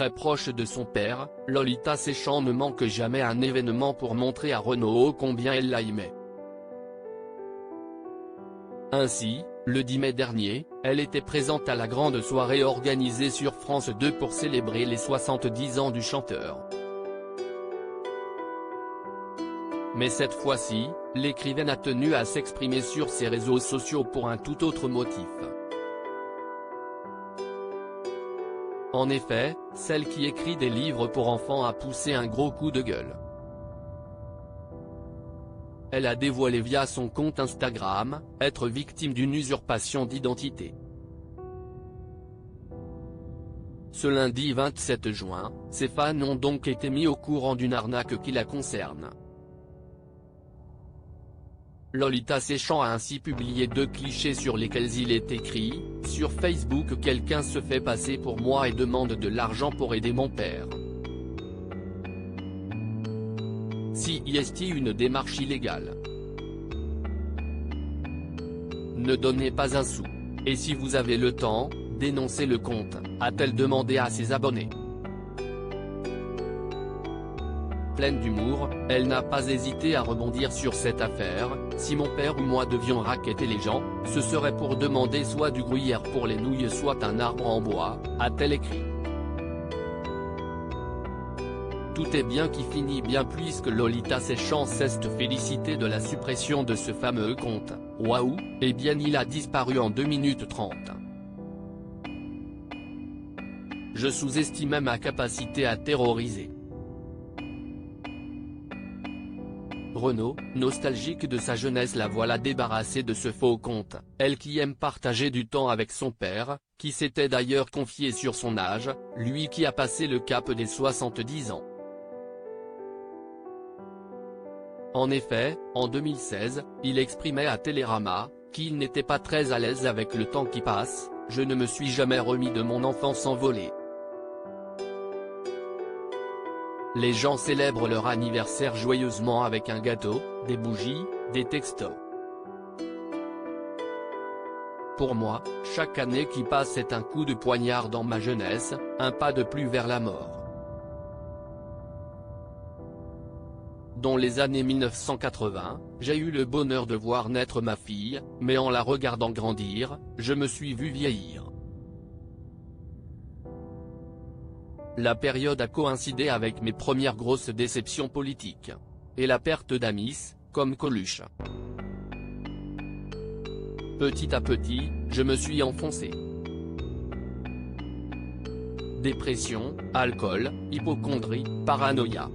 Très proche de son père, Lolita Séchant ne manque jamais un événement pour montrer à Renaud combien elle l'aimait. Ainsi, le 10 mai dernier, elle était présente à la grande soirée organisée sur France 2 pour célébrer les 70 ans du chanteur. Mais cette fois-ci, l'écrivaine a tenu à s'exprimer sur ses réseaux sociaux pour un tout autre motif. En effet, celle qui écrit des livres pour enfants a poussé un gros coup de gueule. Elle a dévoilé via son compte Instagram, être victime d'une usurpation d'identité. Ce lundi 27 juin, ses fans ont donc été mis au courant d'une arnaque qui la concerne. Lolita Séchant a ainsi publié 2 clichés sur lesquels il est écrit « Sur Facebook quelqu'un se fait passer pour moi et demande de l'argent pour aider mon père. Si est une démarche illégale. Ne donnez pas un sou. Et si vous avez le temps, dénoncez le compte », a-t-elle demandé à ses abonnés. Pleine d'humour, elle n'a pas hésité à rebondir sur cette affaire. « Si mon père ou moi devions racketter les gens, ce serait pour demander soit du gruyère pour les nouilles soit un arbre en bois », a-t-elle écrit. Tout est bien qui finit bien puisque Lolita Séchant s'est félicitée de la suppression de ce fameux compte. Waouh, eh bien il a disparu en 2 minutes 30. Je sous-estimais ma capacité à terroriser. Renaud, nostalgique de sa jeunesse, la voilà débarrassée de ce faux compte, elle qui aime partager du temps avec son père, qui s'était d'ailleurs confié sur son âge, lui qui a passé le cap des 70 ans. En effet, en 2016, il exprimait à Télérama, qu'il n'était pas très à l'aise avec le temps qui passe, « Je ne me suis jamais remis de mon enfance envolée. Les gens célèbrent leur anniversaire joyeusement avec un gâteau, des bougies, des textos. Pour moi, chaque année qui passe est un coup de poignard dans ma jeunesse, un pas de plus vers la mort. Dans les années 1980, j'ai eu le bonheur de voir naître ma fille, mais en la regardant grandir, je me suis vu vieillir. La période a coïncidé avec mes premières grosses déceptions politiques. Et la perte d'amis, comme Coluche. Petit à petit, je me suis enfoncé. Dépression, alcool, hypocondrie, paranoïa.